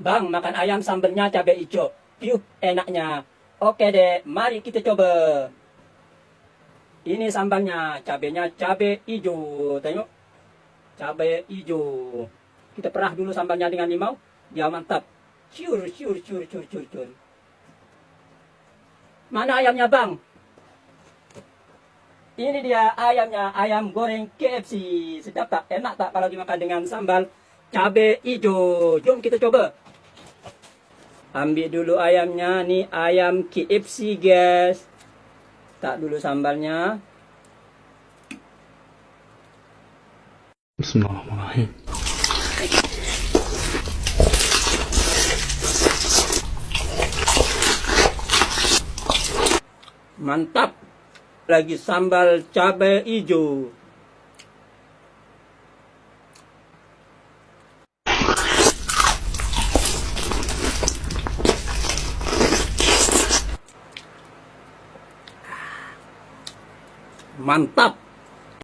Bang, makan ayam sambalnya cabai hijau. Piuh, enaknya. Oke deh, mari kita coba. Ini sambalnya, cabenya cabai hijau. Tengok, cabai hijau. Kita perah dulu sambalnya dengan limau. Dia mantap. Ciur, ciur, ciur, ciur, ciur, ciur. Mana ayamnya, Bang? Ini dia ayamnya, ayam goreng KFC. Sedap tak? Enak tak kalau dimakan dengan sambal cabai hijau? Jom kita coba. Ambil dulu ayamnya, nih ayam KFC guys. Tak dulu sambalnya. Bismillahirrahmanirrahim. Mantap. Lagi sambal cabai hijau. Mantap.